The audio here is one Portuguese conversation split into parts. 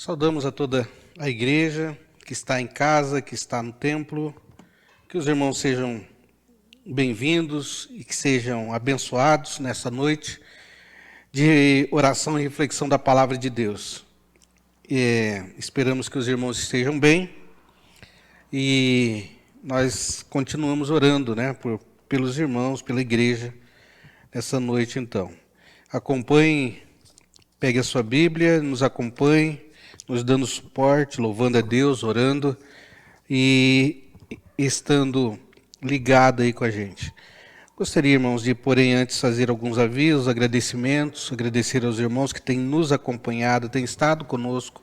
Saudamos a toda a igreja que está em casa, que está no templo, que os irmãos sejam bem-vindos e que sejam abençoados nessa noite de oração e reflexão da palavra de Deus. Esperamos que os irmãos estejam bem e nós continuamos orando, pelos irmãos, pela igreja, nessa noite então. Acompanhe, pegue a sua Bíblia, nos acompanhe, nos dando suporte, louvando a Deus, orando e estando ligado aí com a gente. Gostaria, irmãos, de, porém, antes fazer alguns avisos, agradecimentos, agradecer aos irmãos que têm nos acompanhado, têm estado conosco,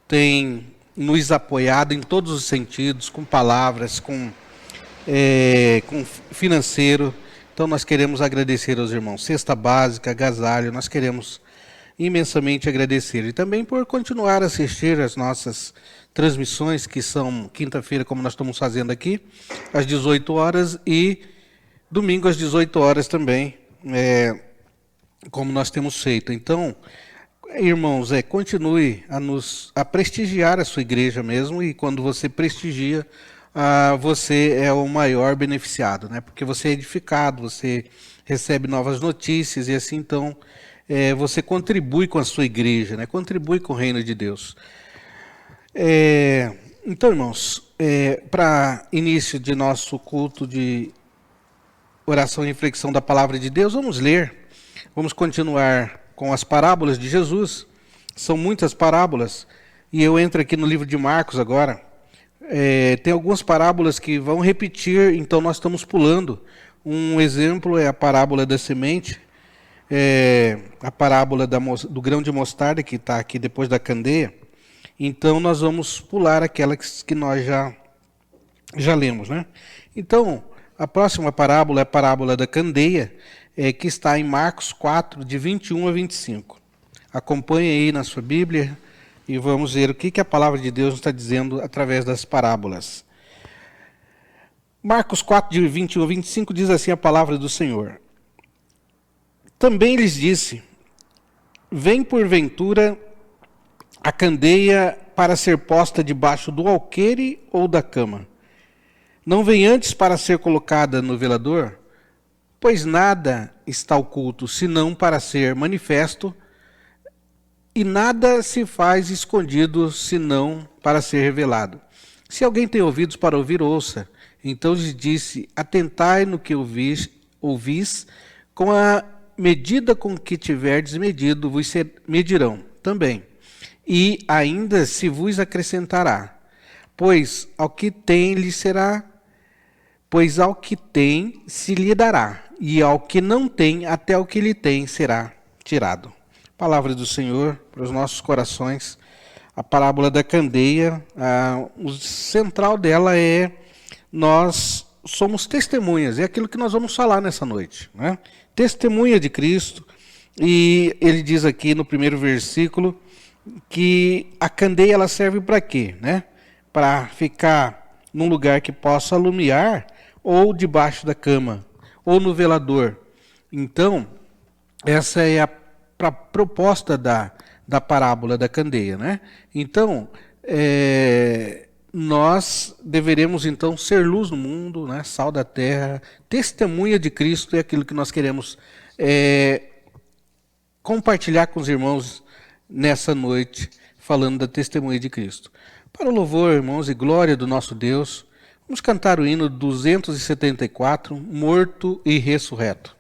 têm nos apoiado em todos os sentidos, com palavras, com financeiro. Então, nós queremos agradecer aos irmãos. Cesta Básica, Agasalho, nós queremos imensamente agradecer. E também por continuar a assistir às nossas transmissões, que são quinta-feira, como nós estamos fazendo aqui, às 18 horas e domingo às 18 horas também, como nós temos feito. Então, irmãos, continue a prestigiar a sua igreja mesmo, e quando você prestigia, você é o maior beneficiado, porque você é edificado, você recebe novas notícias e assim, então, você contribui com a sua igreja, contribui com o reino de Deus. Então, irmãos, para início de nosso culto de oração e reflexão da palavra de Deus, vamos continuar com as parábolas de Jesus. São muitas parábolas, e eu entro aqui no livro de Marcos agora. Tem algumas parábolas que vão repetir, então nós estamos pulando. Um exemplo é a parábola da semente, a parábola do grão de mostarda, que está aqui depois da candeia. Então nós vamos pular aquelas que nós já lemos, Então, a próxima parábola é a parábola da candeia, que está em Marcos 4, de 21 a 25. Acompanhe aí na sua Bíblia e vamos ver o que a palavra de Deus nos está dizendo através das parábolas. Marcos 4, de 21 a 25, diz assim a palavra do Senhor. Também lhes disse: vem porventura a candeia para ser posta debaixo do alqueire ou da cama? Não vem antes para ser colocada no velador? Pois nada está oculto, senão para ser manifesto, e nada se faz escondido, senão para ser revelado. Se alguém tem ouvidos para ouvir, ouça. Então lhes disse: atentai no que ouvis, com a medida com que tiverdes medido, vos medirão também, e ainda se vos acrescentará. Pois ao que tem se lhe dará, e ao que não tem, até o que lhe tem será tirado. Palavra do Senhor para os nossos corações. A parábola da candeia, o central dela é: nós somos testemunhas, é aquilo que nós vamos falar nessa noite, Testemunha de Cristo. E ele diz aqui no primeiro versículo que a candeia ela serve para quê? Para ficar num lugar que possa alumiar, ou debaixo da cama, ou no velador. Então, essa é a proposta da parábola da candeia, Então, nós deveremos então ser luz no mundo, sal da terra, testemunha de Cristo, é aquilo que nós queremos compartilhar com os irmãos nessa noite, falando da testemunha de Cristo. Para o louvor, irmãos, e glória do nosso Deus, vamos cantar o hino 274, Morto e Ressurreto.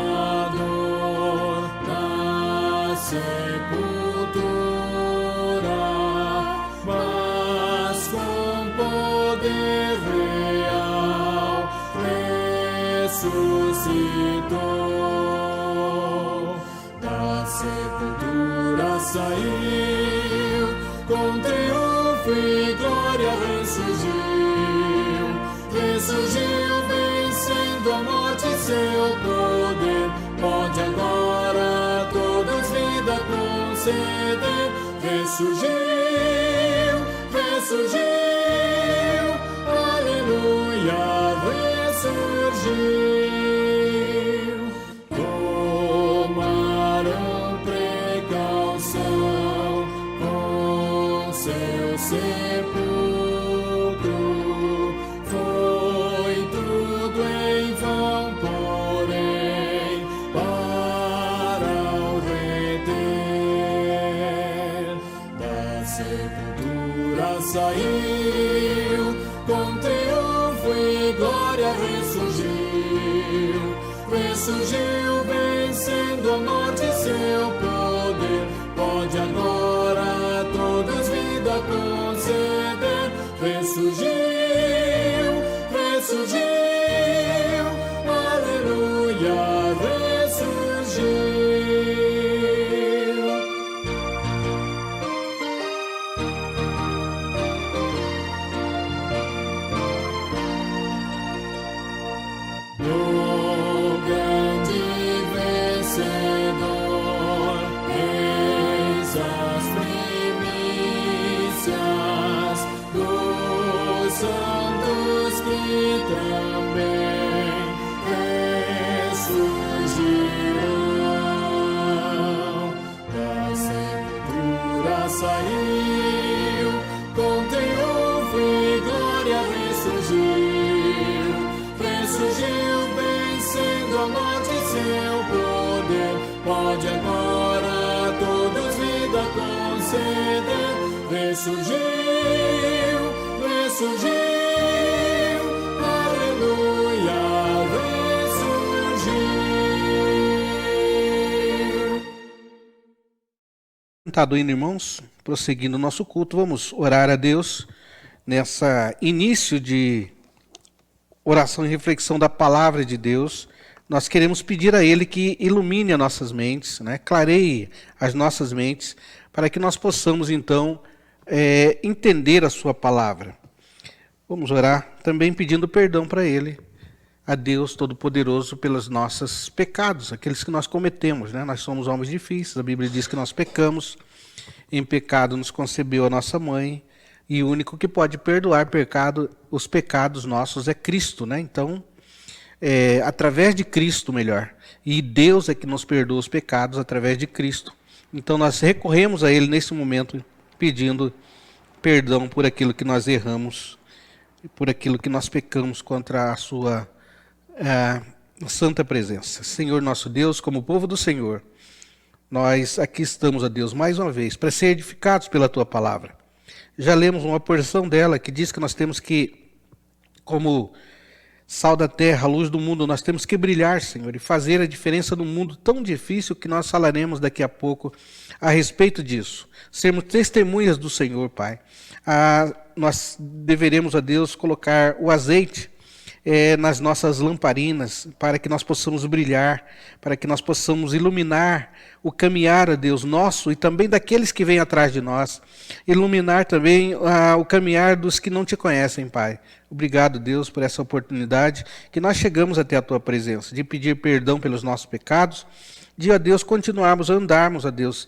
Salvador da sepultura, mas com poder real ressuscitou. Da sepultura saiu, com triunfo e glória ressurgiu. ressurgiu vencendo a morte e seu poder. Pode agora a todos vida conceder. Ressurgiu, ressurgiu, aleluia, ressurgiu. Tomaram precaução com seu sepulcro. Foi tudo em vão, porém, para o reter. Da sepultura saiu, com triunfo e glória ressurgiu. Ressurgiu vencendo a morte e seu poder. Pode agora a todos vida conceder. Ressurgiu, ressurgiu, aleluia, ressurgiu. O grande vencedor, eis as primícias dos santos que também ressurgirão. Da sepultura saiu, com triunfo e glória ressurgiu. Ressurgiu vencendo a morte e seu poder. Pode agora a todos vida conceder. Ressurgiu, ressurgiu, aleluia, ressurgiu. Cantado hino, irmãos, prosseguindo o nosso culto, vamos orar a Deus nessa início de oração e reflexão da palavra de Deus. Nós queremos pedir a Ele que ilumine as nossas mentes, né? Clareie as nossas mentes, para que nós possamos então entender a sua palavra. Vamos orar também pedindo perdão para Ele, a Deus Todo-Poderoso, pelos nossos pecados, aqueles que nós cometemos, né? Nós somos homens difíceis, a Bíblia diz que nós pecamos, em pecado nos concebeu a nossa mãe, e o único que pode perdoar os pecados nossos é Cristo, né? Então, através de Cristo, melhor. E Deus é que nos perdoa os pecados através de Cristo. Então, nós recorremos a Ele nesse momento, pedindo perdão por aquilo que nós erramos, por aquilo que nós pecamos contra a sua santa presença. Senhor nosso Deus, como povo do Senhor, nós aqui estamos, a Deus, mais uma vez, para ser edificados pela Tua palavra. Já lemos uma porção dela que diz que nós temos que, como sal da terra, luz do mundo, nós temos que brilhar, Senhor, e fazer a diferença no mundo tão difícil que nós falaremos daqui a pouco a respeito disso. Sermos testemunhas do Senhor, Pai. Nós deveremos, a Deus, colocar o azeite nas nossas lamparinas, para que nós possamos brilhar, para que nós possamos iluminar o caminhar, a Deus, nosso e também daqueles que vêm atrás de nós. Iluminar também o caminhar dos que não te conhecem, Pai. Obrigado, Deus, por essa oportunidade que nós chegamos até a Tua presença, de pedir perdão pelos nossos pecados, de, a Deus, continuarmos a andarmos, a Deus,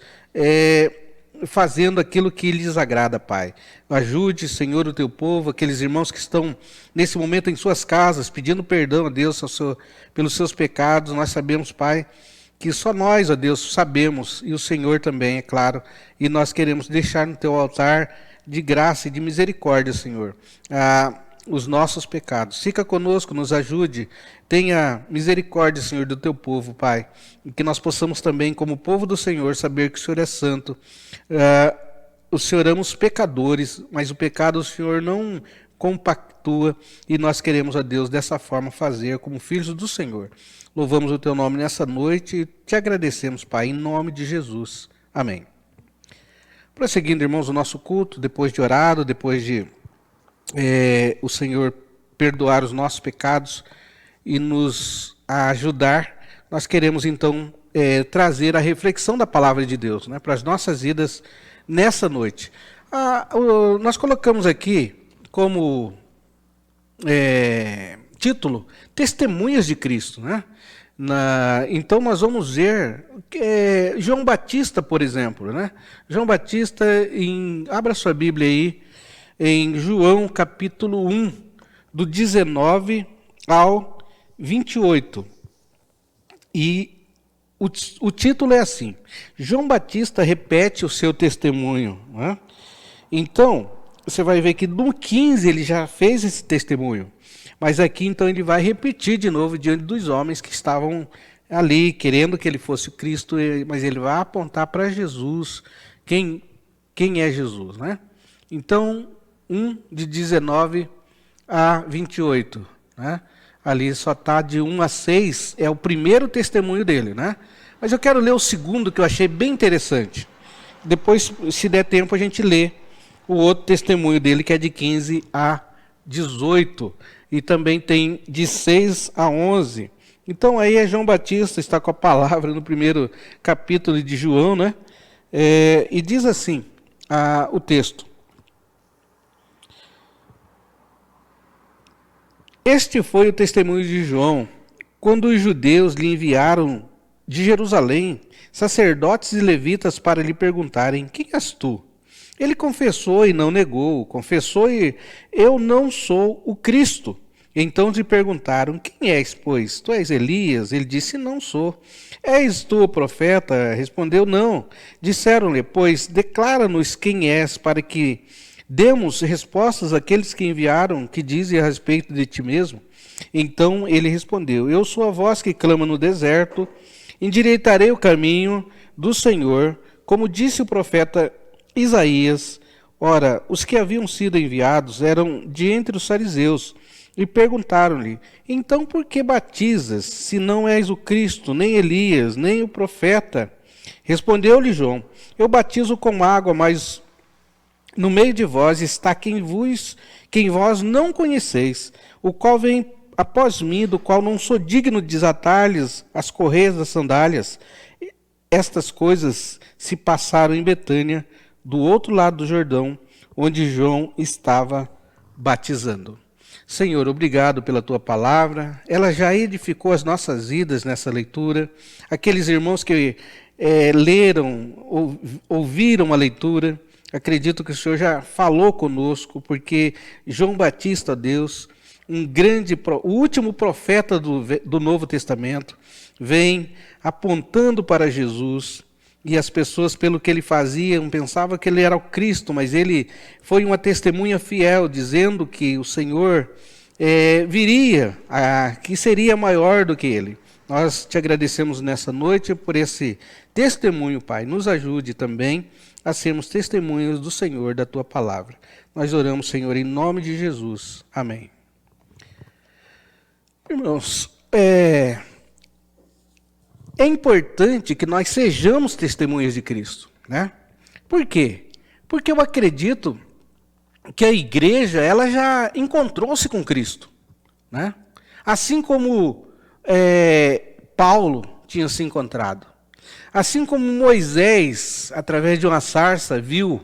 fazendo aquilo que lhes agrada, Pai. Ajude, Senhor, o Teu povo, aqueles irmãos que estão nesse momento em suas casas, pedindo perdão a Deus pelos seus pecados. Nós sabemos, Pai, que só nós, ó Deus, sabemos, e o Senhor também, é claro, e nós queremos deixar no Teu altar de graça e de misericórdia, Senhor, os nossos pecados. Fica conosco, nos ajude, tenha misericórdia, Senhor, do Teu povo, Pai, e que nós possamos também, como povo do Senhor, saber que o Senhor é santo. O Senhor ama os pecadores, mas o pecado o Senhor não compactua, e nós queremos, a Deus, dessa forma fazer como filhos do Senhor. Louvamos o Teu nome nessa noite e te agradecemos, Pai, em nome de Jesus. Amém. Prosseguindo, irmãos, o nosso culto, depois de orado, depois de o Senhor perdoar os nossos pecados e nos ajudar, nós queremos então trazer a reflexão da palavra de Deus, né, para as nossas vidas nessa noite. Nós colocamos aqui como título Testemunhas de Cristo, né? Então nós vamos ver João Batista, por exemplo, né? João Batista, abra sua Bíblia aí, em João capítulo 1, do 19 ao 28. E o título é assim: João Batista repete o seu testemunho, né? Então, você vai ver que no 15 ele já fez esse testemunho. Mas aqui, então, ele vai repetir de novo diante dos homens que estavam ali, querendo que ele fosse o Cristo, mas ele vai apontar para Jesus, quem é Jesus, né? Então, 1, de 19 a 28, né? Ali só está de 1 a 6, é o primeiro testemunho dele, né? Mas eu quero ler o segundo, que eu achei bem interessante. Depois, se der tempo, a gente lê o outro testemunho dele, que é de 15 a 18. E também tem de 6 a 11. Então aí é João Batista, está com a palavra no primeiro capítulo de João, né? E diz assim o texto: Este foi o testemunho de João, quando os judeus lhe enviaram de Jerusalém sacerdotes e levitas para lhe perguntarem: quem és tu? Ele confessou e não negou, confessou e eu não sou o Cristo. Então lhe perguntaram: quem és, pois? Tu és Elias? Ele disse: não sou. És tu o profeta? Respondeu: não. Disseram-lhe: pois declara-nos quem és, para que demos respostas àqueles que enviaram, que dizem a respeito de ti mesmo. Então ele respondeu: eu sou a voz que clama no deserto, endireitarei o caminho do Senhor, como disse o profeta Isaías. Ora, os que haviam sido enviados eram de entre os fariseus, e perguntaram-lhe: então por que batizas, se não és o Cristo, nem Elias, nem o profeta? Respondeu-lhe João: eu batizo com água, mas no meio de vós está quem vós não conheceis, o qual vem após mim, do qual não sou digno de desatar-lhes as correias das sandálias. Estas coisas se passaram em Betânia, do outro lado do Jordão, onde João estava batizando. Senhor, obrigado pela tua palavra. Ela já edificou as nossas vidas nessa leitura. Aqueles irmãos que leram, ouviram a leitura, acredito que o Senhor já falou conosco, porque João Batista, ó Deus, o último profeta do Novo Testamento, vem apontando para Jesus. E as pessoas, pelo que ele fazia, pensavam que ele era o Cristo, mas ele foi uma testemunha fiel, dizendo que o Senhor viria, que seria maior do que ele. Nós te agradecemos nessa noite por esse testemunho, Pai. Nos ajude também a sermos testemunhas do Senhor, da tua palavra. Nós oramos, Senhor, em nome de Jesus. Amém. Irmãos, é importante que nós sejamos testemunhas de Cristo, né? Por quê? Porque eu acredito que a igreja ela já encontrou-se com Cristo, né? Assim como Paulo tinha se encontrado, assim como Moisés, através de uma sarça, viu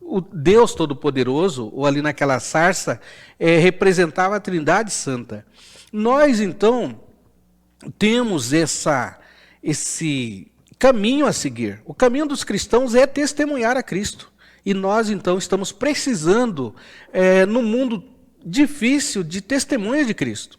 o Deus Todo-Poderoso, ou ali naquela sarça, representava a Trindade Santa. Nós, então, temos esse caminho a seguir. O caminho dos cristãos é testemunhar a Cristo. E nós, então, estamos precisando, no mundo difícil, de testemunhas de Cristo.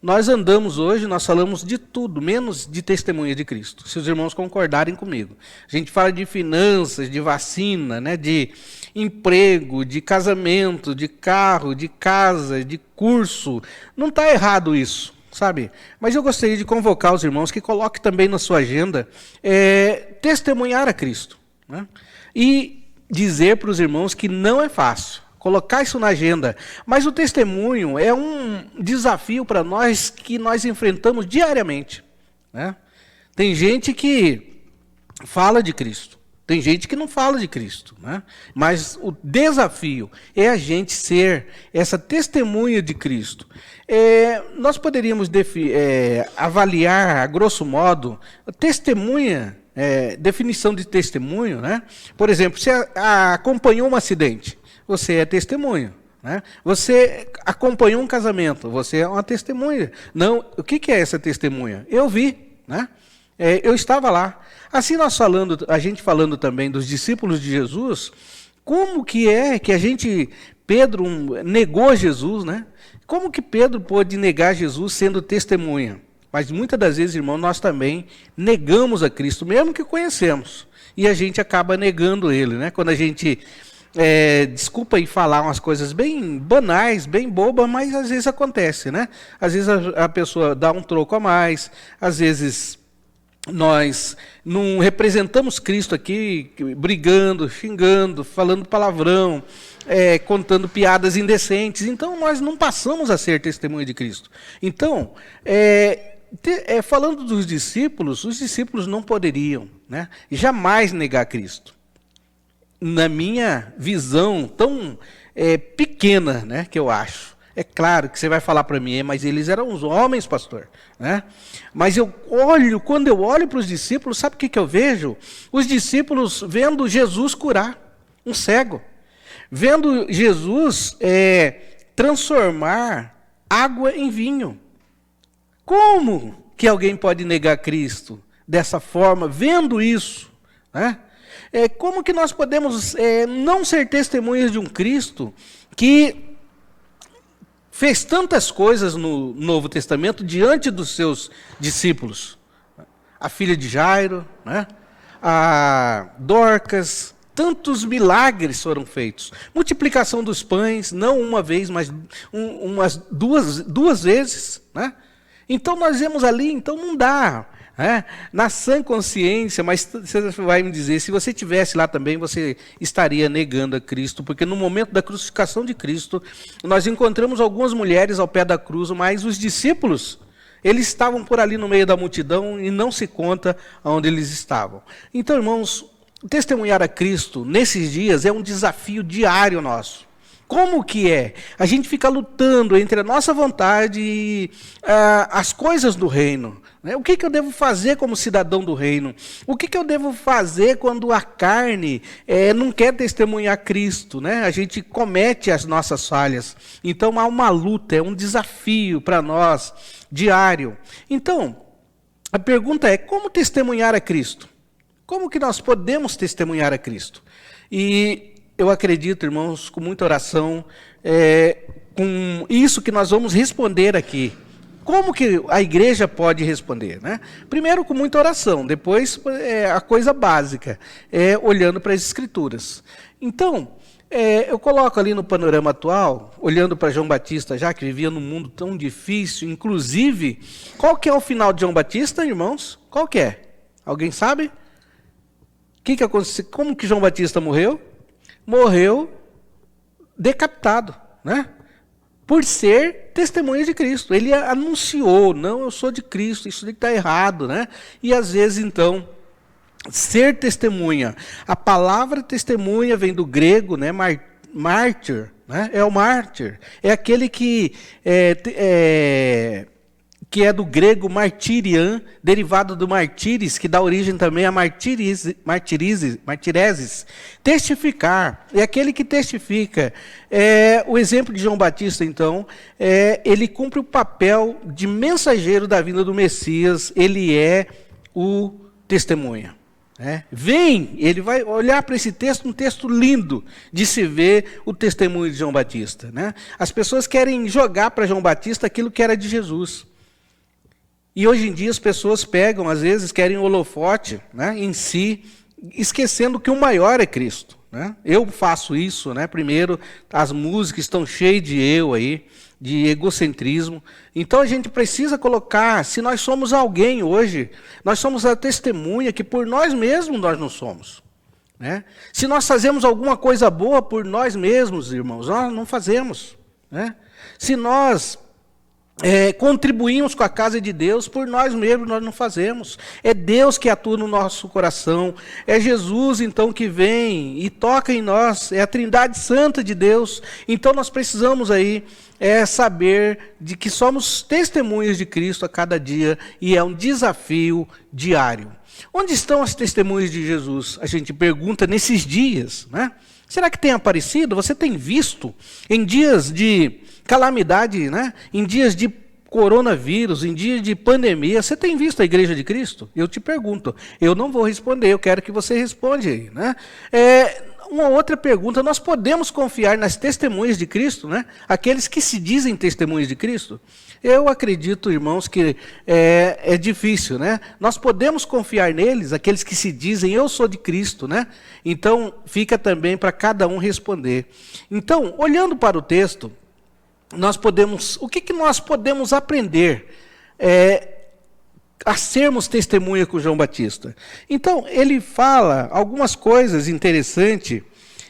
Nós andamos hoje, nós falamos de tudo, menos de testemunha de Cristo, se os irmãos concordarem comigo. A gente fala de finanças, de vacina, né, de emprego, de casamento, de carro, de casa, de curso. Não está errado isso, sabe? Mas eu gostaria de convocar os irmãos que coloquem também na sua agenda testemunhar a Cristo, né? E dizer para os irmãos que não é fácil. Colocar isso na agenda. Mas o testemunho é um desafio para nós que nós enfrentamos diariamente, né? Tem gente que fala de Cristo, tem gente que não fala de Cristo, né? Mas o desafio é a gente ser essa testemunha de Cristo. Nós poderíamos avaliar, a grosso modo, testemunha, definição de testemunho, né? Por exemplo, você acompanhou um acidente, você é testemunho, né? Você acompanhou um casamento, você é uma testemunha. Não, o que é essa testemunha? Eu vi, né? Eu estava lá. Assim a gente falando também dos discípulos de Jesus, como que é que Pedro negou Jesus, né? Como que Pedro pôde negar Jesus sendo testemunha? Mas muitas das vezes, irmão, nós também negamos a Cristo, mesmo que conhecemos. E a gente acaba negando ele, né? Quando a gente, desculpa aí falar umas coisas bem banais, bem bobas, mas às vezes acontece, né? Às vezes a pessoa dá um troco a mais, às vezes nós não representamos Cristo aqui brigando, xingando, falando palavrão, contando piadas indecentes. Então, nós não passamos a ser testemunha de Cristo. Então, falando dos discípulos, os discípulos não poderiam, né, jamais negar Cristo. Na minha visão tão pequena, né, que eu acho. É claro que você vai falar para mim, mas eles eram os homens, pastor, né? Mas quando eu olho para os discípulos, sabe o que eu vejo? Os discípulos vendo Jesus curar um cego, vendo Jesus transformar água em vinho. Como que alguém pode negar Cristo dessa forma, vendo isso, né? Como que nós podemos não ser testemunhas de um Cristo que fez tantas coisas no Novo Testamento diante dos seus discípulos? A filha de Jairo, né? A Dorcas, tantos milagres foram feitos. Multiplicação dos pães, não uma vez, mas umas duas vezes, né? Então nós vemos ali, então não dá. Na sã consciência, mas você vai me dizer, se você estivesse lá também, você estaria negando a Cristo, porque no momento da crucificação de Cristo, nós encontramos algumas mulheres ao pé da cruz, mas os discípulos, eles estavam por ali no meio da multidão e não se conta onde eles estavam. Então, irmãos, testemunhar a Cristo nesses dias é um desafio diário nosso. Como que é? A gente fica lutando entre a nossa vontade e as coisas do reino. Né? O que eu devo fazer como cidadão do reino? O que eu devo fazer quando a carne não quer testemunhar Cristo? Né? A gente comete as nossas falhas. Então há uma luta, é um desafio para nós diário. Então, a pergunta é, como testemunhar a Cristo? Como que nós podemos testemunhar a Cristo? E eu acredito, irmãos, com muita oração, com isso que nós vamos responder aqui. Como que a igreja pode responder? Né? Primeiro, com muita oração. Depois, a coisa básica, olhando para as Escrituras. Então, eu coloco ali no panorama atual, olhando para João Batista, já que vivia num mundo tão difícil, inclusive, qual que é o final de João Batista, irmãos? Qual que é? Alguém sabe? Que aconteceu? Como que João Batista morreu? Morreu decapitado, né? Por ser testemunha de Cristo. Ele anunciou, não, eu sou de Cristo, isso está errado, né? E às vezes, então, ser testemunha. A palavra testemunha vem do grego, né? Mártir, né? É o mártir. É aquele que é do grego martirian, derivado do martires, que dá origem também a martireses. Testificar, é aquele que testifica. O exemplo de João Batista, então, ele cumpre o papel de mensageiro da vinda do Messias, ele é o testemunha. Ele vai olhar para esse texto, um texto lindo de se ver o testemunho de João Batista. Né? As pessoas querem jogar para João Batista aquilo que era de Jesus. E hoje em dia as pessoas pegam, às vezes, querem o holofote, né, em si, esquecendo que o maior é Cristo. Né? Eu faço isso, né? Primeiro, as músicas estão cheias de eu aí, de egocentrismo. Então a gente precisa colocar, se nós somos alguém hoje, nós somos a testemunha que por nós mesmos nós não somos. Né? Se nós fazemos alguma coisa boa por nós mesmos, irmãos, nós não fazemos. Né? Se nós contribuímos com a casa de Deus, por nós mesmos nós não fazemos. É Deus que atua no nosso coração. É Jesus, então, que vem e toca em nós. É a Trindade Santa de Deus. Então nós precisamos aí saber de que somos testemunhas de Cristo a cada dia e é um desafio diário. Onde estão as testemunhas de Jesus? A gente pergunta nesses dias, né? Será que tem aparecido? Você tem visto em dias de calamidade, né? Em dias de coronavírus, em dias de pandemia, você tem visto a Igreja de Cristo? Eu te pergunto. Eu não vou responder, eu quero que você responda aí, né? Uma outra pergunta, nós podemos confiar nas testemunhas de Cristo, né? Aqueles que se dizem testemunhas de Cristo? Eu acredito, irmãos, que é difícil, né? Nós podemos confiar neles, aqueles que se dizem, eu sou de Cristo, né? Então, fica também para cada um responder. Então, olhando para o texto, o que nós podemos aprender a sermos testemunha com João Batista? Então, ele fala algumas coisas interessantes,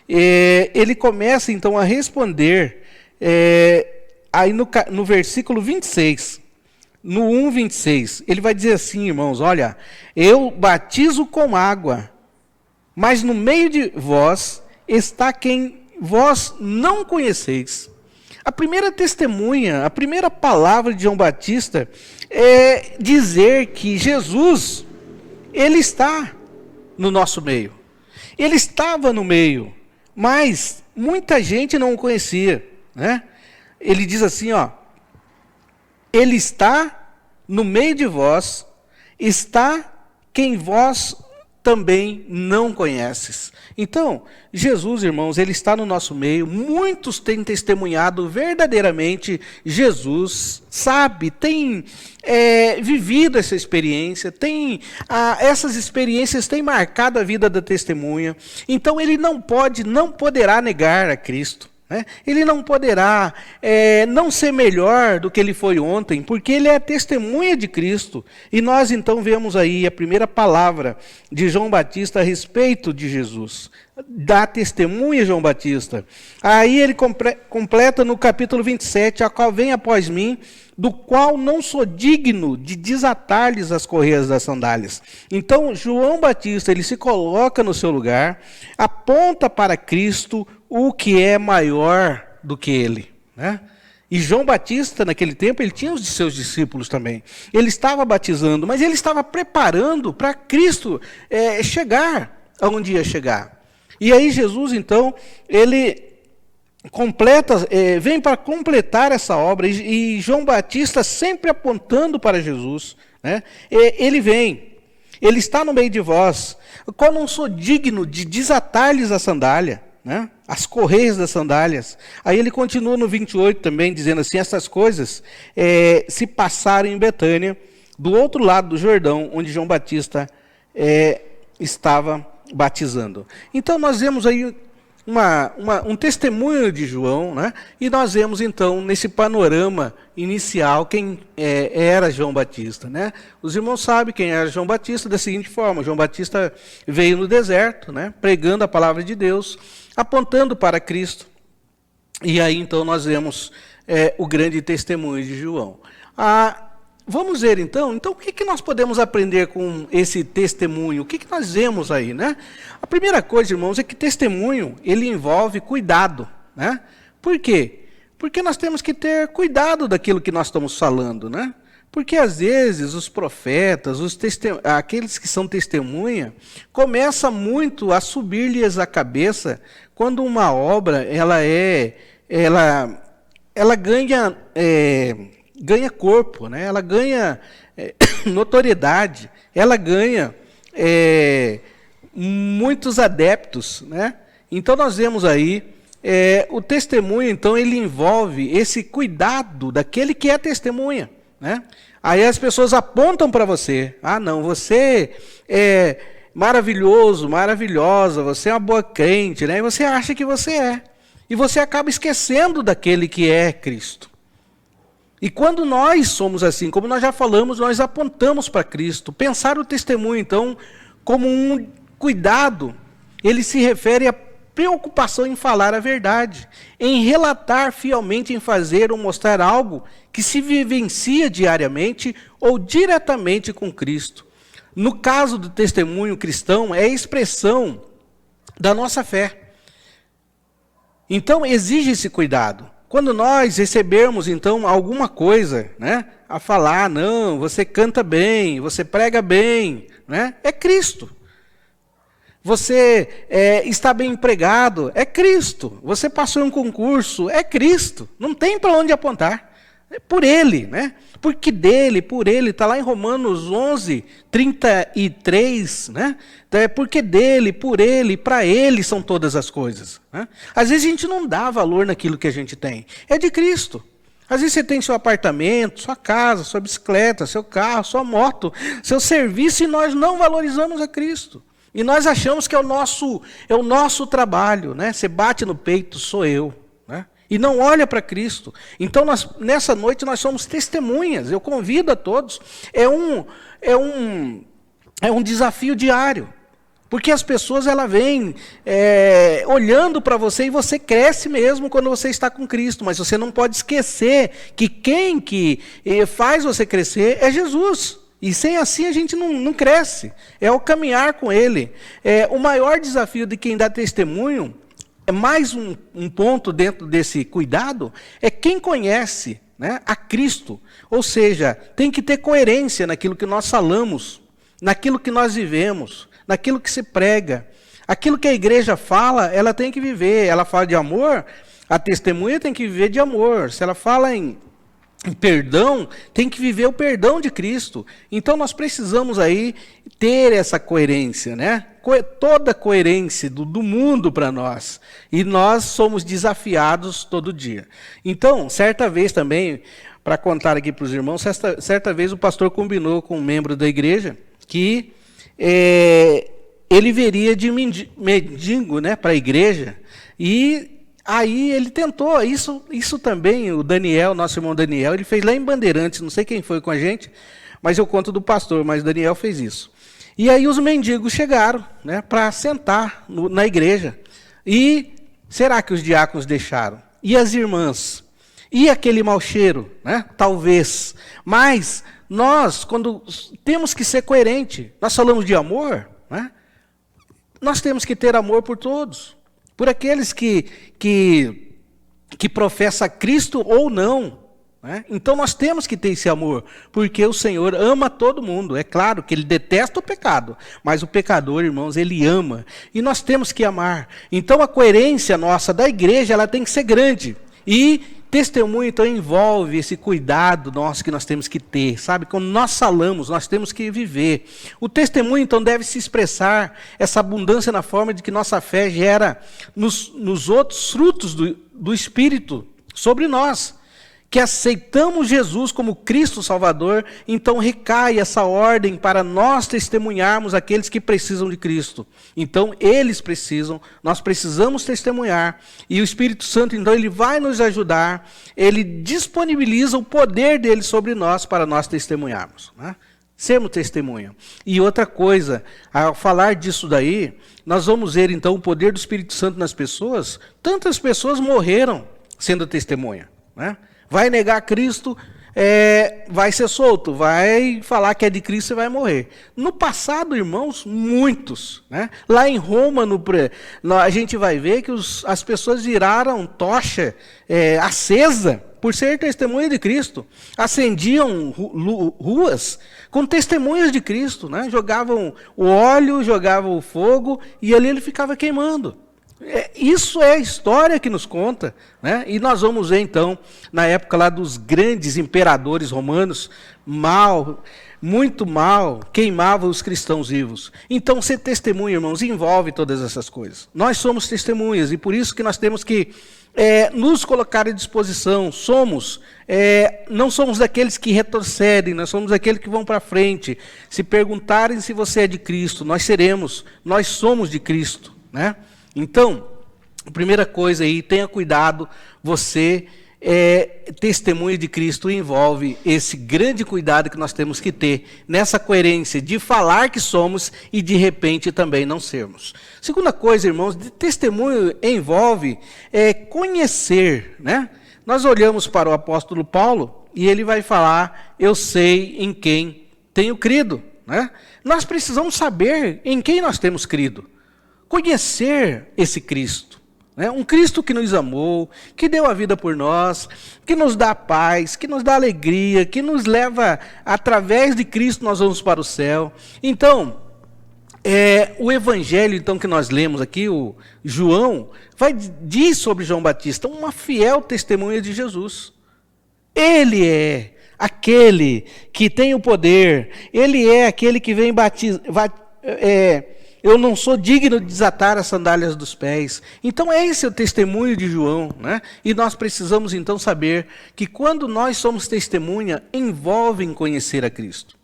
ele começa então a responder, aí no versículo 26, no 1:26, ele vai dizer assim, irmãos, olha, eu batizo com água, mas no meio de vós está quem vós não conheceis. A primeira testemunha, a primeira palavra de João Batista é dizer que Jesus, ele está no nosso meio. Ele estava no meio, mas muita gente não o conhecia, né? Ele diz assim, ó, ele está no meio de vós, está quem vós também não conheces. Então, Jesus, irmãos, ele está no nosso meio, muitos têm testemunhado verdadeiramente Jesus, sabe, tem vivido essa experiência, essas experiências têm marcado a vida da testemunha, então ele não poderá negar a Cristo. Ele não poderá não ser melhor do que ele foi ontem, porque ele é testemunha de Cristo. E nós então vemos aí a primeira palavra de João Batista a respeito de Jesus. Dá testemunha João Batista. Aí ele completa no capítulo 27, a qual vem após mim, do qual não sou digno de desatar-lhes as correias das sandálias. Então João Batista, ele se coloca no seu lugar, aponta para Cristo, o que é maior do que ele, né? E João Batista, naquele tempo, ele tinha os seus discípulos também. Ele estava batizando, mas ele estava preparando para Cristo chegar aonde ia chegar. E aí Jesus, então, ele vem para completar essa obra, e João Batista sempre apontando para Jesus, né? Ele vem, ele está no meio de vós, qual não sou digno de desatar-lhes a sandália, né? As correias das sandálias. Aí ele continua no 28 também, dizendo assim, essas coisas se passaram em Betânia, do outro lado do Jordão, onde João Batista estava batizando. Então nós vemos aí um testemunho de João, né? E nós vemos então nesse panorama inicial quem era João Batista, né? Os irmãos sabem quem era João Batista da seguinte forma: João Batista veio no deserto, né? Pregando a palavra de Deus, apontando para Cristo. E aí então nós vemos o grande testemunho de João. Vamos ver então o que nós podemos aprender com esse testemunho? O que nós vemos aí, né? A primeira coisa, irmãos, é que testemunho, ele envolve cuidado, né? Por quê? Porque nós temos que ter cuidado daquilo que nós estamos falando, né? Porque às vezes os profetas, aqueles que são testemunha, começa muito a subir-lhes a cabeça quando uma obra ela ganha corpo, né? Ela ganha notoriedade, ela ganha muitos adeptos, né? Então nós vemos aí o testemunho, então ele envolve esse cuidado daquele que é testemunha, né? Aí as pessoas apontam para você, não, você é maravilhoso, maravilhosa, você é uma boa crente, né? E você acha que você é, e você acaba esquecendo daquele que é Cristo. E quando nós somos assim, como nós já falamos, nós apontamos para Cristo. Pensar o testemunho, então, como um cuidado, ele se refere à preocupação em falar a verdade, em relatar fielmente, em fazer ou mostrar algo que se vivencia diariamente ou diretamente com Cristo. No caso do testemunho cristão, é a expressão da nossa fé. Então, exige esse cuidado. Quando nós recebermos, então, alguma coisa, né, a falar, não, você canta bem, você prega bem, né? É Cristo. Você está bem empregado, é Cristo. Você passou em um concurso, é Cristo. Não tem para onde apontar. É por Ele, né? Porque dele, por Ele, está lá em Romanos 11, 33, né? Então, é porque dele, por Ele, para Ele são todas as coisas. Né? Às vezes a gente não dá valor naquilo que a gente tem. É de Cristo. Às vezes você tem seu apartamento, sua casa, sua bicicleta, seu carro, sua moto, seu serviço, e nós não valorizamos a Cristo. E nós achamos que é o nosso trabalho, né? Você bate no peito, sou eu, né? E não olha para Cristo. Então, nessa noite, nós somos testemunhas. Eu convido a todos. É um desafio diário. Porque as pessoas vêm olhando para você e você cresce mesmo quando você está com Cristo. Mas você não pode esquecer que quem faz você crescer é Jesus. E sem assim a gente não cresce. É o caminhar com Ele. O maior desafio de quem dá testemunho, mais um ponto dentro desse cuidado, é quem conhece, né, a Cristo. Ou seja, tem que ter coerência naquilo que nós falamos, naquilo que nós vivemos, naquilo que se prega. Aquilo que a igreja fala, ela tem que viver. Ela fala de amor, a testemunha tem que viver de amor. Se ela fala em perdão, tem que viver o perdão de Cristo. Então nós precisamos aí ter essa coerência, né? Toda a coerência do mundo para nós. E nós somos desafiados todo dia. Então, certa vez também, para contar aqui para os irmãos, certa vez o pastor combinou com um membro da igreja que ele viria de mendigo, né, para a igreja, e aí ele tentou, isso também, o Daniel, nosso irmão Daniel, ele fez lá em Bandeirantes, não sei quem foi com a gente, mas eu conto do pastor, mas o Daniel fez isso. E aí os mendigos chegaram, né, para sentar na igreja. E será que os diáconos deixaram? E as irmãs? E aquele mau cheiro? Né? Talvez. Mas nós, quando temos que ser coerente, nós falamos de amor, né? Nós temos que ter amor por todos. Por aqueles que professa Cristo ou não. Né? Então nós temos que ter esse amor, porque o Senhor ama todo mundo. É claro que Ele detesta o pecado, mas o pecador, irmãos, Ele ama. E nós temos que amar. Então a coerência nossa da igreja, ela tem que ser grande. E testemunho, então, envolve esse cuidado nosso que nós temos que ter, sabe? Quando nós falamos, nós temos que viver. O testemunho, então, deve se expressar essa abundância na forma de que nossa fé gera nos outros frutos do Espírito sobre nós. Que aceitamos Jesus como Cristo Salvador, então recai essa ordem para nós testemunharmos aqueles que precisam de Cristo. Então, eles precisam, nós precisamos testemunhar, e o Espírito Santo, então, ele vai nos ajudar, ele disponibiliza o poder dele sobre nós para nós testemunharmos, né? Sermos testemunha. E outra coisa, ao falar disso daí, nós vamos ver, então, o poder do Espírito Santo nas pessoas. Tantas pessoas morreram sendo testemunha, né? Vai negar Cristo, vai ser solto, vai falar que é de Cristo e vai morrer. No passado, irmãos, muitos. Né? Lá em Roma, a gente vai ver que as pessoas viraram tocha acesa por ser testemunha de Cristo. Acendiam ruas com testemunhas de Cristo. Né? Jogavam o óleo, jogavam o fogo e ali ele ficava queimando. Isso é a história que nos conta, né? E nós vamos ver então, na época lá dos grandes imperadores romanos, muito mal, queimavam os cristãos vivos. Então ser testemunha, irmãos, envolve todas essas coisas. Nós somos testemunhas e por isso que nós temos que nos colocar à disposição. Não somos daqueles que retrocedem, nós somos daqueles que vão para frente. Se perguntarem se você é de Cristo, nós somos de Cristo, né? Então, a primeira coisa aí, tenha cuidado, você testemunha de Cristo, envolve esse grande cuidado que nós temos que ter nessa coerência de falar que somos e de repente também não sermos. Segunda coisa, irmãos, de testemunho envolve conhecer, né? Nós olhamos para o apóstolo Paulo e ele vai falar, eu sei em quem tenho crido, né? Nós precisamos saber em quem nós temos crido. Conhecer esse Cristo, né? Um Cristo que nos amou, que deu a vida por nós, que nos dá paz, que nos dá alegria, que nos leva, através de Cristo, nós vamos para o céu. Então, o evangelho então que nós lemos aqui, o João, diz sobre João Batista uma fiel testemunha de Jesus. Ele é aquele que tem o poder, ele é aquele que vem batizar. Eu não sou digno de desatar as sandálias dos pés. Então esse é o testemunho de João, né? E nós precisamos então saber que quando nós somos testemunha, envolve em conhecer a Cristo.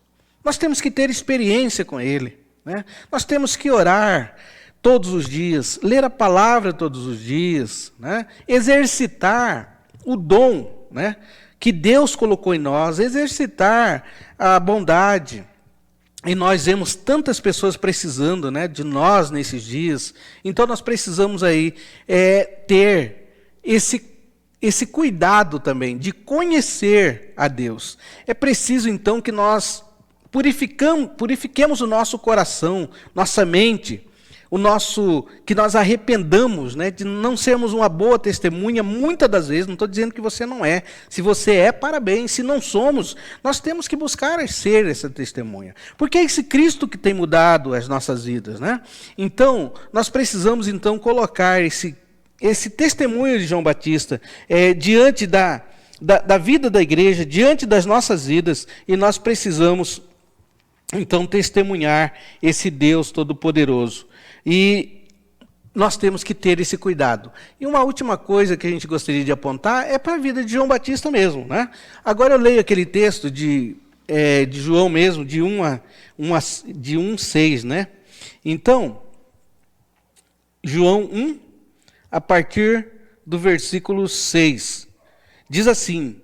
Nós temos que ter experiência com Ele, né? Nós temos que orar todos os dias, ler a palavra todos os dias, né? Exercitar o dom, né, que Deus colocou em nós, exercitar a bondade. E nós vemos tantas pessoas precisando, né, de nós nesses dias. Então nós precisamos aí ter esse cuidado também de conhecer a Deus. É preciso então que nós purifiquemos o nosso coração, nossa mente, que nós arrependamos, né, de não sermos uma boa testemunha, muitas das vezes. Não estou dizendo que você não é. Se você é, parabéns. Se não somos, nós temos que buscar ser essa testemunha. Porque é esse Cristo que tem mudado as nossas vidas, né? Então, nós precisamos então colocar esse testemunho de João Batista diante da vida da igreja, diante das nossas vidas, e nós precisamos então testemunhar esse Deus Todo-Poderoso. E nós temos que ter esse cuidado. E uma última coisa que a gente gostaria de apontar é para a vida de João Batista mesmo, né? Agora eu leio aquele texto de João mesmo, de 1:6, né? Então, João 1, a partir do versículo 6, diz assim: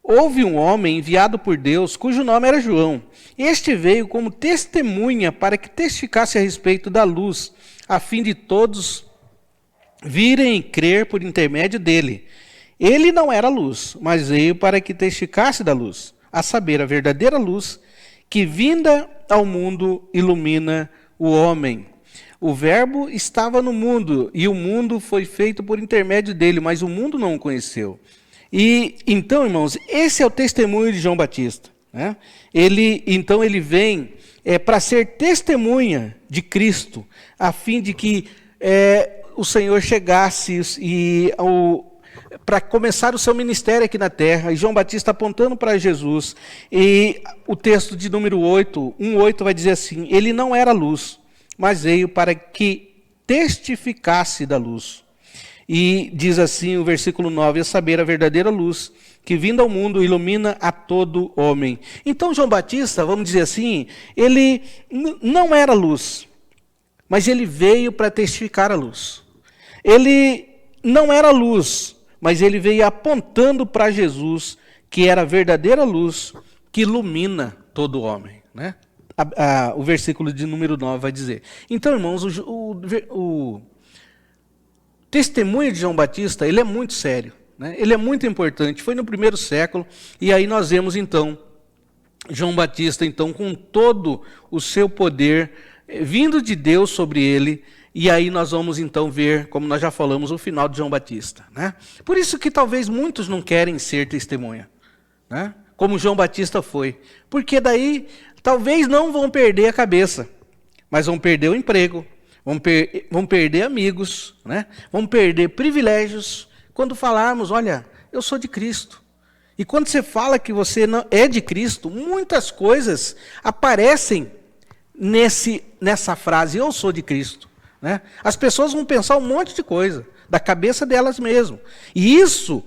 houve um homem enviado por Deus, cujo nome era João. Este veio como testemunha para que testificasse a respeito da luz, a fim de todos virem e crer por intermédio dele. Ele não era luz, mas veio para que testificasse da luz, a saber, a verdadeira luz, que vinda ao mundo ilumina o homem. O Verbo estava no mundo, e o mundo foi feito por intermédio dele, mas o mundo não o conheceu. E então, irmãos, esse é o testemunho de João Batista, né? Ele vem para ser testemunha de Cristo, a fim de que o Senhor chegasse para começar o seu ministério aqui na terra. E João Batista apontando para Jesus. E o texto de número 1:8 vai dizer assim: ele não era luz, mas veio para que testificasse da luz. E diz assim o versículo 9, a saber, a verdadeira luz, que vindo ao mundo ilumina a todo homem. Então João Batista, vamos dizer assim, ele não era luz, mas ele veio para testificar a luz. Ele não era luz, mas ele veio apontando para Jesus, que era a verdadeira luz, que ilumina todo homem, né? O versículo de número 9 vai dizer. Então, irmãos, o testemunho de João Batista, ele é muito sério, né? Ele é muito importante. Foi no primeiro século, e aí nós vemos então João Batista então com todo o seu poder vindo de Deus sobre ele, e aí nós vamos então ver, como nós já falamos, o final de João Batista, né? Por isso que talvez muitos não querem ser testemunha, né? Como João Batista foi, porque daí talvez não vão perder a cabeça, mas vão perder o emprego, vão perder amigos, né? Vão perder privilégios quando falarmos, olha, eu sou de Cristo. E quando você fala que você não é de Cristo, muitas coisas aparecem nessa frase, eu sou de Cristo, né? As pessoas vão pensar um monte de coisa, da cabeça delas mesmo. E isso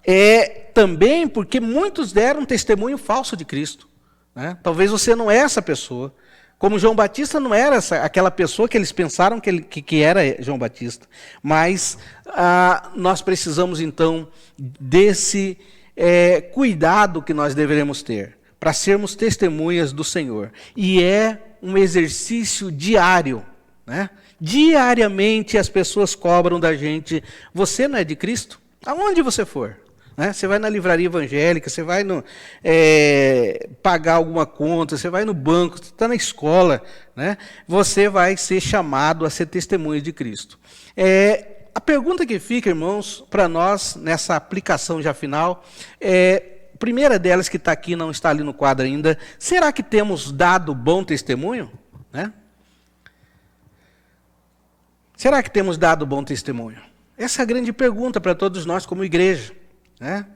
é também porque muitos deram um testemunho falso de Cristo, né? Talvez você não é essa pessoa. Como João Batista não era aquela pessoa que eles pensaram que era João Batista. Mas nós precisamos, então, desse cuidado que nós deveremos ter para sermos testemunhas do Senhor. E é um exercício diário, né? Diariamente as pessoas cobram da gente, você não é de Cristo? Aonde você for? Né? Você vai na livraria evangélica, você vai pagar alguma conta, você vai no banco, você está na escola, né? Você vai ser chamado a ser testemunha de Cristo. a pergunta que fica, irmãos, para nós, nessa aplicação já final, a primeira delas que está aqui, não está ali no quadro ainda, será que temos dado bom testemunho? Né? Será que temos dado bom testemunho? Essa é a grande pergunta para todos nós como igreja. Né?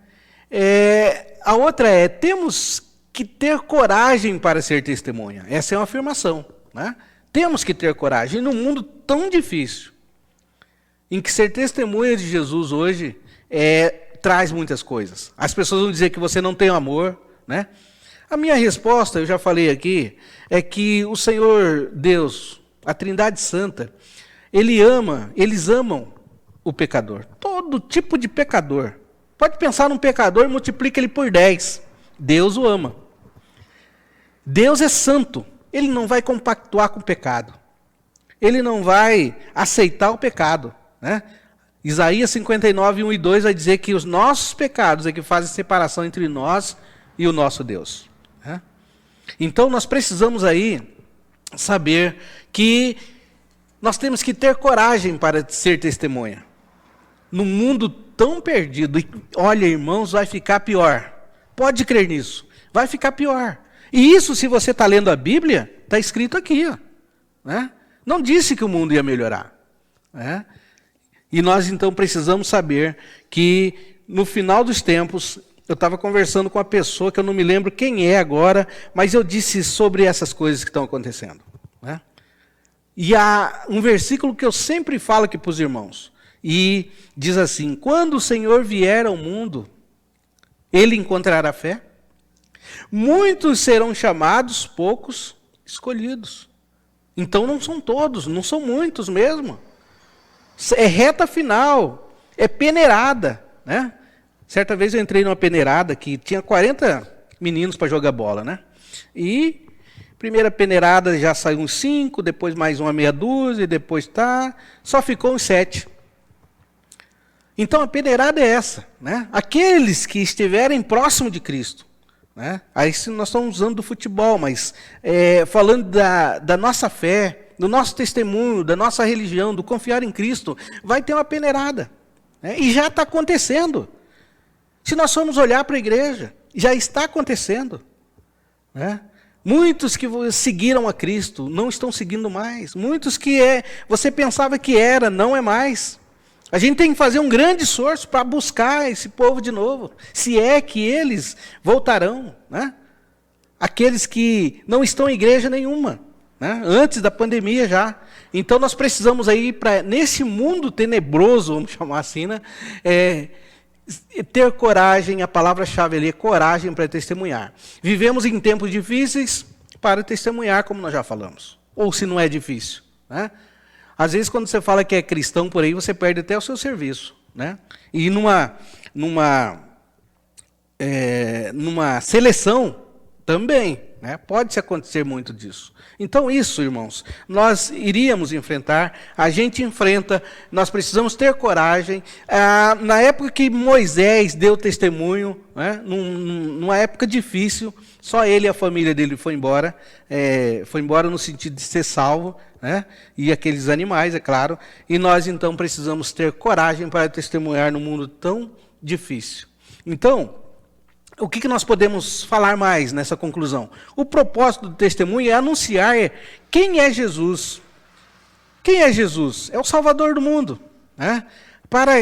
A outra temos que ter coragem para ser testemunha. Essa é uma afirmação. Né? Temos que ter coragem num mundo tão difícil, em que ser testemunha de Jesus hoje traz muitas coisas. As pessoas vão dizer que você não tem amor. Né? A minha resposta, eu já falei aqui, é que o Senhor Deus, a Trindade Santa, eles amam o pecador. Todo tipo de pecador. Pode pensar num pecador e multiplica ele por 10. Deus o ama. Deus é santo. Ele não vai compactuar com o pecado. Ele não vai aceitar o pecado. Né? Isaías 59, 1 e 2 vai dizer que os nossos pecados é que fazem separação entre nós e o nosso Deus. Né? Então nós precisamos aí saber que nós temos que ter coragem para ser testemunha. Num mundo tão perdido, e olha, irmãos, vai ficar pior. Pode crer nisso. Vai ficar pior. E isso, se você está lendo a Bíblia, está escrito aqui. Ó, né? Não disse que o mundo ia melhorar. Né? E nós, então, precisamos saber que, no final dos tempos, eu estava conversando com uma pessoa que eu não me lembro quem é agora, mas eu disse sobre essas coisas que estão acontecendo. Né? E há um versículo que eu sempre falo aqui para os irmãos, e diz assim: quando o Senhor vier ao mundo, ele encontrará fé? Muitos serão chamados, poucos escolhidos. Então não são todos, não são muitos mesmo. É reta final, é peneirada. Né? Certa vez eu entrei numa peneirada que tinha 40 meninos para jogar bola. Né? E primeira peneirada já saiu uns 5, depois mais uma meia dúzia, depois só ficou uns 7. Então a peneirada é essa. Né? Aqueles que estiverem próximo de Cristo. Né? Aí nós estamos usando do futebol, mas falando da nossa fé, do nosso testemunho, da nossa religião, do confiar em Cristo, vai ter uma peneirada. Né? E já está acontecendo. Se nós formos olhar para a igreja, já está acontecendo. Né? Muitos que seguiram a Cristo não estão seguindo mais. Muitos que você pensava que era, não é mais. A gente tem que fazer um grande esforço para buscar esse povo de novo, se é que eles voltarão. Né? Aqueles que não estão em igreja nenhuma, né? Antes da pandemia já. Então nós precisamos aí, nesse mundo tenebroso, vamos chamar assim, né? Ter coragem, a palavra-chave ali é coragem para testemunhar. Vivemos em tempos difíceis para testemunhar, como nós já falamos. Ou se não é difícil. Né? Às vezes, quando você fala que é cristão por aí, você perde até o seu serviço. Né? E numa seleção também, né? Pode-se acontecer muito disso. Então isso, irmãos, nós iríamos enfrentar, a gente enfrenta, nós precisamos ter coragem. Na época que Moisés deu testemunho, né? Numa época difícil, só ele e a família dele foi embora no sentido de ser salvo, né? E aqueles animais, é claro, e nós então precisamos ter coragem para testemunhar num mundo tão difícil. Então, o que nós podemos falar mais nessa conclusão? O propósito do testemunho é anunciar quem é Jesus. Quem é Jesus? É o Salvador do mundo. Né? Para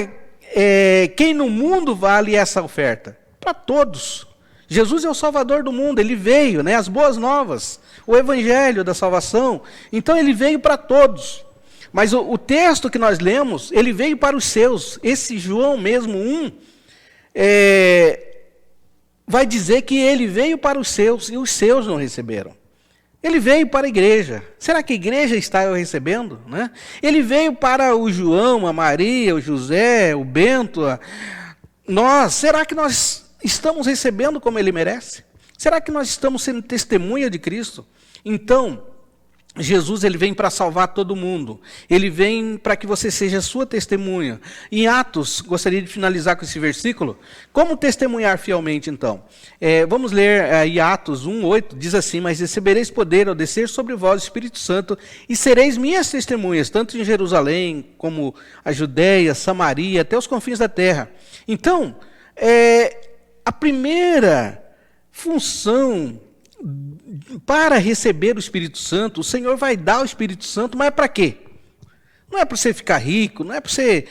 quem no mundo vale essa oferta? Para todos. Jesus é o Salvador do mundo, ele veio, né? As boas novas, o evangelho da salvação. Então ele veio para todos. Mas o texto que nós lemos, ele veio para os seus. Esse João mesmo 1, vai dizer que ele veio para os seus e os seus não receberam. Ele veio para a igreja. Será que a igreja está o recebendo? Né? Ele veio para o João, a Maria, o José, o Bento. Será que nós estamos recebendo como ele merece? Será que nós estamos sendo testemunha de Cristo? Então, Jesus, ele vem para salvar todo mundo. Ele vem para que você seja sua testemunha. Em Atos, gostaria de finalizar com esse versículo. Como testemunhar fielmente, então? Vamos ler em Atos 1:8, diz assim: mas recebereis poder ao descer sobre vós o Espírito Santo, e sereis minhas testemunhas, tanto em Jerusalém, como a Judéia, Samaria, até os confins da terra. Então, a primeira função para receber o Espírito Santo, o Senhor vai dar o Espírito Santo, mas é para quê? Não é para você ficar rico, não é para você...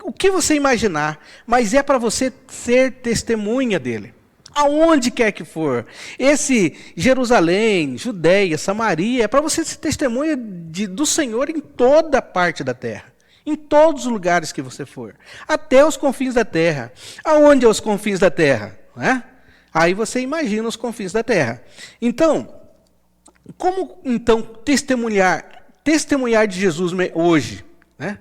o que você imaginar, mas é para você ser testemunha dele. Aonde quer que for. Esse Jerusalém, Judéia, Samaria, é para você ser testemunha do Senhor em toda parte da terra. Em todos os lugares que você for. Até os confins da terra. Aonde é os confins da terra? Não é? Aí você imagina os confins da terra. Então, como então testemunhar de Jesus hoje, né?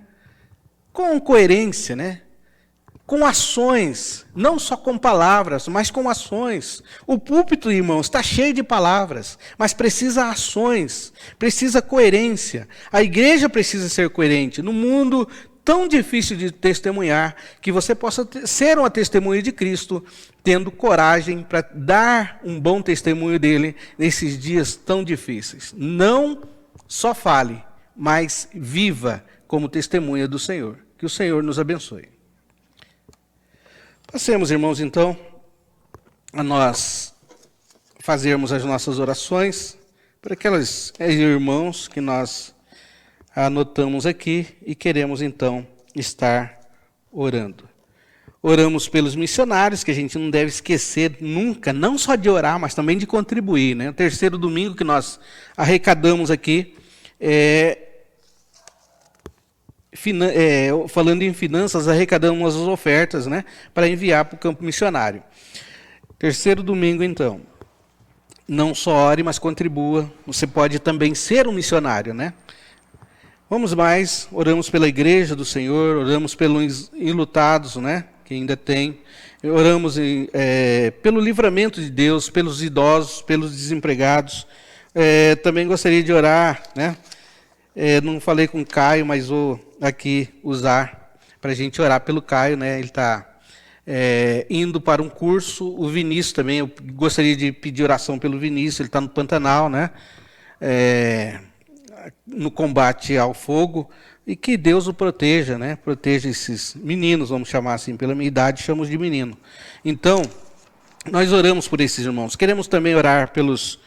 Com coerência, né? Com ações, não só com palavras, mas com ações. O púlpito, irmãos, está cheio de palavras, mas precisa ações, precisa coerência. A igreja precisa ser coerente. No mundo tão difícil de testemunhar, que você possa ser uma testemunha de Cristo, tendo coragem para dar um bom testemunho dele nesses dias tão difíceis. Não só fale, mas viva como testemunha do Senhor. Que o Senhor nos abençoe. Passemos, irmãos, então, a nós fazermos as nossas orações para aqueles irmãos que nós anotamos aqui e queremos, então, estar orando. Oramos pelos missionários, que a gente não deve esquecer nunca, não só de orar, mas também de contribuir, né? O terceiro domingo que nós arrecadamos aqui, falando em finanças, arrecadamos as ofertas, né, para enviar para o campo missionário. Terceiro domingo, então. Não só ore, mas contribua. Você pode também ser um missionário, né? Vamos mais, oramos pela igreja do Senhor, oramos pelos enlutados, né, que ainda tem. Oramos pelo livramento de Deus, pelos idosos, pelos desempregados. Também gostaria de orar, né? Não falei com o Caio, mas vou aqui usar para a gente orar pelo Caio, né? Ele está indo para um curso. O Vinícius também, eu gostaria de pedir oração pelo Vinícius, ele está no Pantanal, né? No combate ao fogo, e que Deus o proteja, né? Proteja esses meninos, vamos chamar assim, pela minha idade, chamamos de menino. Então, nós oramos por esses irmãos. Queremos também orar pelos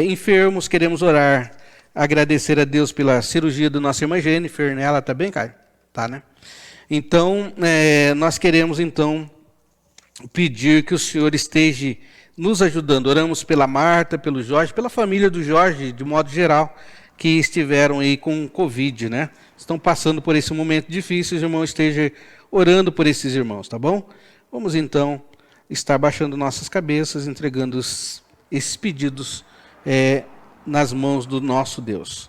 enfermos, queremos orar, agradecer a Deus pela cirurgia da nossa irmã Jennifer, né? Ela está bem, Caio? Tá, né? Então, nós queremos, então, pedir que o Senhor esteja nos ajudando. Oramos pela Marta, pelo Jorge, pela família do Jorge, de modo geral, que estiveram aí com Covid, né? Estão passando por esse momento difícil, os irmãos estejam orando por esses irmãos, tá bom? Vamos, então, estar baixando nossas cabeças, entregando esses pedidos nas mãos do nosso Deus.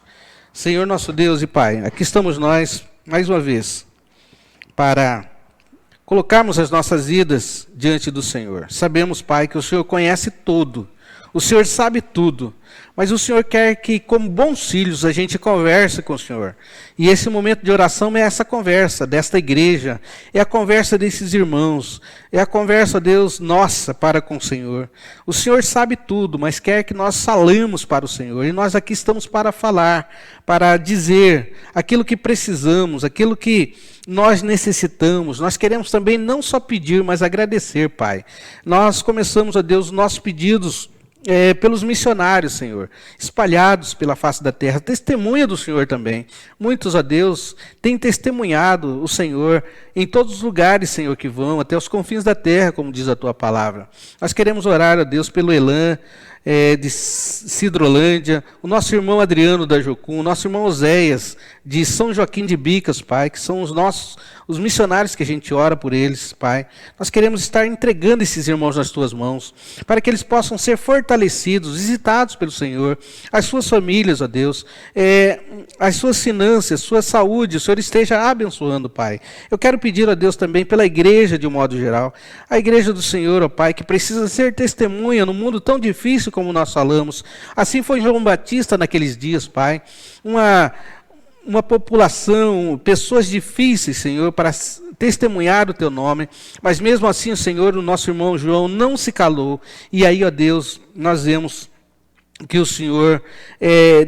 Senhor, nosso Deus e Pai, aqui estamos nós, mais uma vez, para colocarmos as nossas vidas diante do Senhor. Sabemos, Pai, que o Senhor conhece tudo, o Senhor sabe tudo, mas o Senhor quer que, como bons filhos, a gente converse com o Senhor. E esse momento de oração é essa conversa desta igreja, é a conversa desses irmãos, é a conversa, Deus, nossa para com o Senhor. O Senhor sabe tudo, mas quer que nós falemos para o Senhor. E nós aqui estamos para falar, para dizer aquilo que precisamos, aquilo que nós necessitamos. Nós queremos também não só pedir, mas agradecer, Pai. Nós começamos, ó Deus, os nossos pedidos pelos missionários, Senhor, espalhados pela face da terra, testemunha do Senhor também. Muitos, ó Deus, têm testemunhado o Senhor em todos os lugares, Senhor, que vão, até os confins da terra, como diz a Tua palavra. Nós queremos orar, ó Deus, pelo Elan, de Cidrolândia, o nosso irmão Adriano da Jocum, o nosso irmão Oséias, de São Joaquim de Bicas, Pai, que são os os missionários que a gente ora por eles, Pai. Nós queremos estar entregando esses irmãos nas Tuas mãos, para que eles possam ser fortalecidos, visitados pelo Senhor, as suas famílias, ó Deus, as suas finanças, sua saúde, o Senhor esteja abençoando, Pai. Eu quero pedir a Deus também pela igreja de um modo geral, a igreja do Senhor, ó Pai, que precisa ser testemunha no mundo tão difícil como nós falamos. Assim foi João Batista naqueles dias, Pai. Uma população, pessoas difíceis, Senhor, para testemunhar o Teu nome, mas mesmo assim, Senhor, o nosso irmão João não se calou, e aí, ó Deus, nós vemos que o Senhor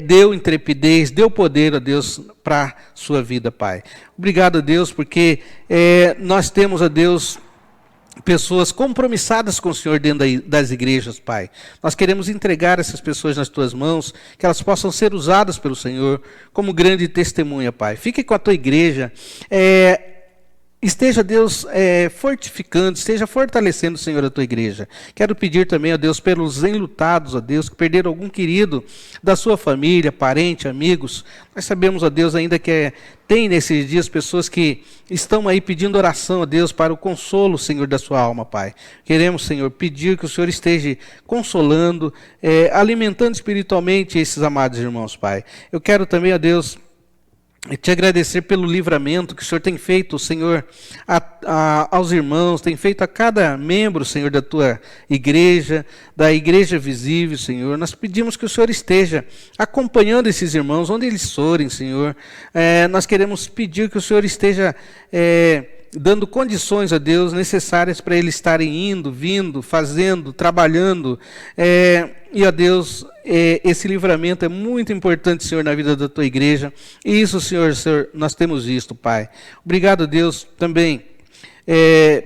deu intrepidez, deu poder, ó Deus, para a sua vida, Pai. Obrigado, Deus, porque nós temos, ó Deus, pessoas compromissadas com o Senhor dentro das igrejas, Pai. Nós queremos entregar essas pessoas nas Tuas mãos, que elas possam ser usadas pelo Senhor como grande testemunha, Pai. Fique com a Tua igreja, esteja, Deus, fortificando, esteja fortalecendo, Senhor, a Tua igreja. Quero pedir também, ó Deus, pelos enlutados, ó Deus, que perderam algum querido da sua família, parente, amigos. Nós sabemos, ó Deus, ainda que tem nesses dias pessoas que estão aí pedindo oração a Deus para o consolo, Senhor, da sua alma, Pai. Queremos, Senhor, pedir que o Senhor esteja consolando, alimentando espiritualmente esses amados irmãos, Pai. Eu quero também, ó Deus, te agradecer pelo livramento que o Senhor tem feito, Senhor, aos irmãos, tem feito a cada membro, Senhor, da Tua igreja, da igreja visível, Senhor. Nós pedimos que o Senhor esteja acompanhando esses irmãos, onde eles forem, Senhor. Nós queremos pedir que o Senhor esteja dando condições a Deus necessárias para eles estarem indo, vindo, fazendo, trabalhando. E a Deus, esse livramento é muito importante, Senhor, na vida da Tua igreja. E isso, Senhor, nós temos visto, Pai. Obrigado, Deus, também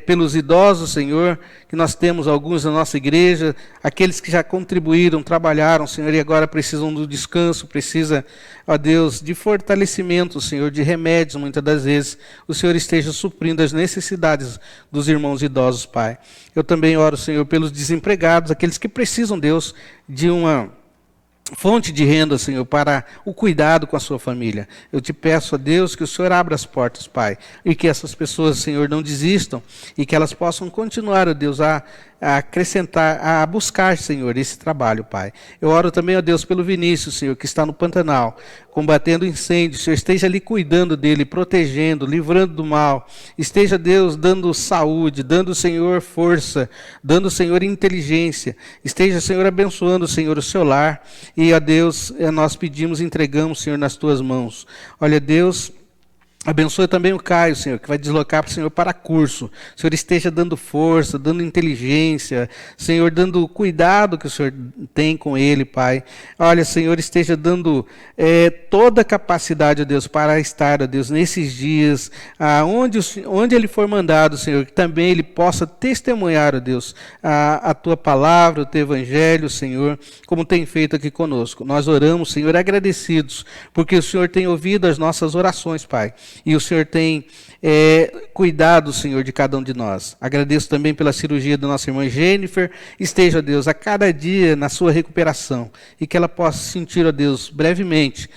pelos idosos, Senhor, que nós temos alguns na nossa igreja, aqueles que já contribuíram, trabalharam, Senhor, e agora precisam do descanso, precisa, ó Deus, de fortalecimento, Senhor, de remédios, muitas das vezes, o Senhor esteja suprindo as necessidades dos irmãos idosos, Pai. Eu também oro, Senhor, pelos desempregados, aqueles que precisam, Deus, de uma fonte de renda, Senhor, para o cuidado com a sua família. Eu te peço a Deus que o Senhor abra as portas, Pai, e que essas pessoas, Senhor, não desistam e que elas possam continuar, ó Deus, a acrescentar, a buscar, Senhor, esse trabalho, Pai. Eu oro também, ó Deus, pelo Vinícius, Senhor, que está no Pantanal, combatendo incêndio. Senhor, esteja ali cuidando dele, protegendo, livrando do mal. Esteja, Deus, dando saúde, dando, Senhor, força, dando, Senhor, inteligência. Esteja, Senhor, abençoando, Senhor, o seu lar. E, ó Deus, nós pedimos e entregamos, Senhor, nas Tuas mãos. Olha, Deus, abençoe também o Caio, Senhor, que vai deslocar para o Senhor para curso. O Senhor esteja dando força, dando inteligência, Senhor, dando cuidado que o Senhor tem com ele, Pai. Olha, Senhor, esteja dando toda a capacidade, ó Deus, para estar, ó Deus, nesses dias, onde ele for mandado, Senhor, que também ele possa testemunhar, ó Deus, a Tua palavra, o Teu evangelho, Senhor, como tem feito aqui conosco. Nós oramos, Senhor, agradecidos, porque o Senhor tem ouvido as nossas orações, Pai. E o Senhor tem cuidado, Senhor, de cada um de nós. Agradeço também pela cirurgia da nossa irmã Jennifer. Esteja, Deus, a cada dia na sua recuperação. E que ela possa se sentir, ó Deus, brevemente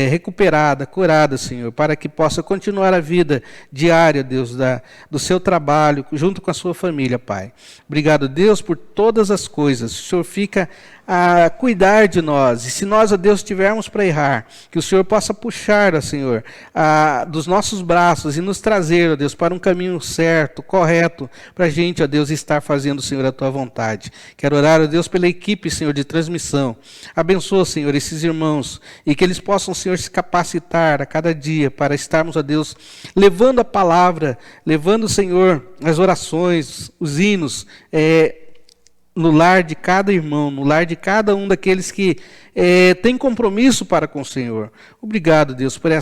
recuperada, curada, Senhor, para que possa continuar a vida diária, Deus, do seu trabalho, junto com a sua família, Pai. Obrigado, Deus, por todas as coisas. O Senhor fica a cuidar de nós. E se nós, ó Deus, tivermos para errar, que o Senhor possa puxar, ó Senhor, dos nossos braços e nos trazer, ó Deus, para um caminho certo, correto, para a gente, ó Deus, estar fazendo, Senhor, a Tua vontade. Quero orar, ó Deus, pela equipe, Senhor, de transmissão. Abençoa, Senhor, esses irmãos e que eles possam, Senhor, se capacitar a cada dia para estarmos, ó Deus, levando a palavra, levando, Senhor, as orações, os hinos, no lar de cada irmão, no lar de cada um daqueles que tem compromisso para com o Senhor. Obrigado, Deus, por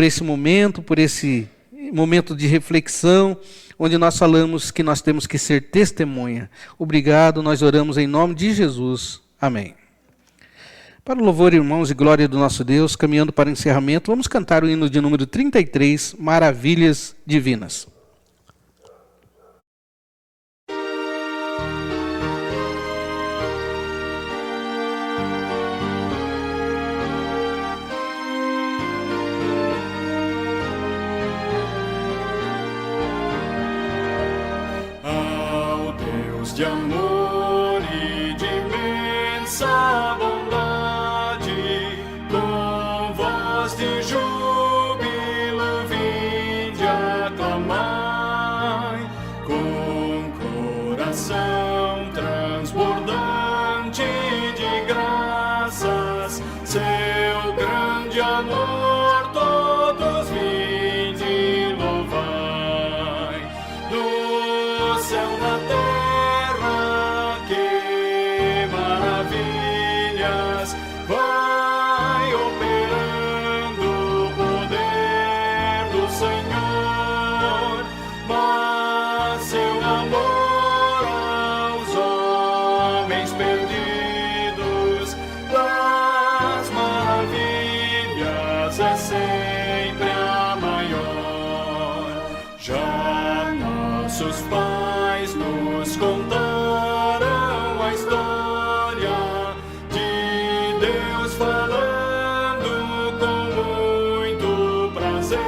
esse momento, por esse momento de reflexão, onde nós falamos que nós temos que ser testemunha. Obrigado, nós oramos em nome de Jesus. Amém. Para o louvor, irmãos, e glória do nosso Deus, caminhando para o encerramento, vamos cantar o hino de número 33, Maravilhas Divinas. voz de júbilo vinde aclamai, com coração transbordante de graças, seu grande amor todos vinde louvai. Do céu na terra, que maravilhas vai operando o poder do Senhor, mas seu amor aos homens perdidos das maravilhas é sempre a maior. Já nossos pais nos contaram a história de Deus falando com muito prazer,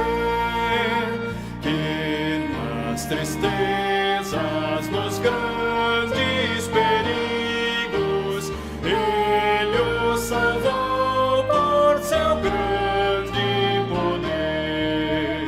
que nas tristezas, nos grandes perigos, Ele os salvou por seu grande poder.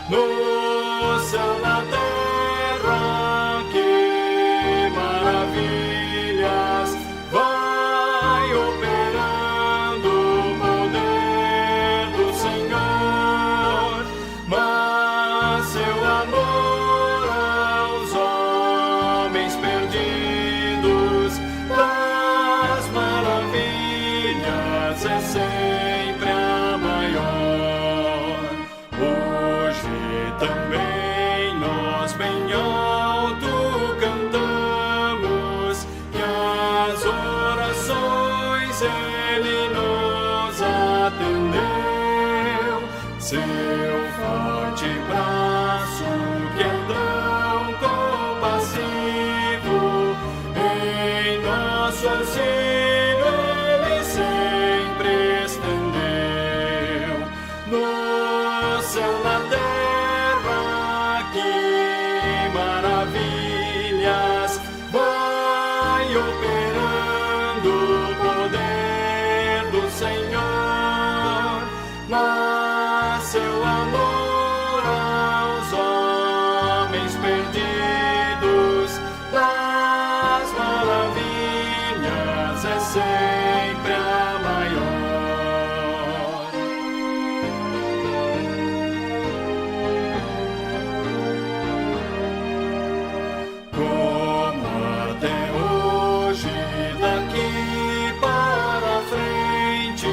No céu, na terra, que maravilhas vai operando o poder do Senhor, mas seu amor aos homens perdidos das maravilhas é sempre a maior. Hoje também nós bem alto cantamos, que as orações Ele nos atendeu. Seu forte braço, que é tão compassivo, em nosso auxílio Ele sempre estendeu. No céu, na terra, que maravilhas vai operando o poder do Senhor, mas seu amor aos homens perdidos das maravilhas é sempre a maior. Como até hoje, daqui para frente,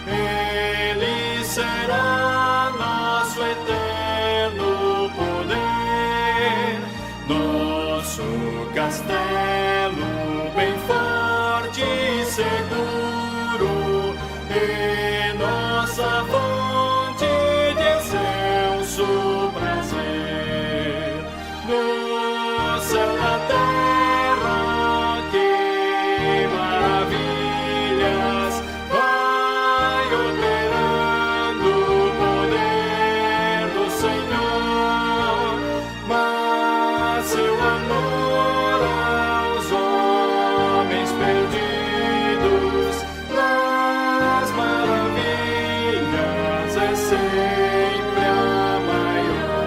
Ele será nosso eterno poder, nosso castelo bem forte e seguro, e nossa fonte de excelso prazer. No céu, na terra, que maravilhas vai operando o poder do Senhor, mas seu amor aos homens perdidos das maravilhas é sempre a maior.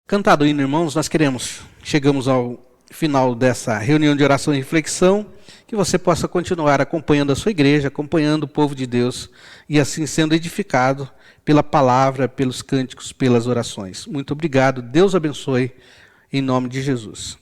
Cantado o hino, irmãos, chegamos ao final dessa reunião de oração e reflexão, que você possa continuar acompanhando a sua igreja, acompanhando o povo de Deus e assim sendo edificado pela palavra, pelos cânticos, pelas orações. Muito obrigado, Deus abençoe, em nome de Jesus.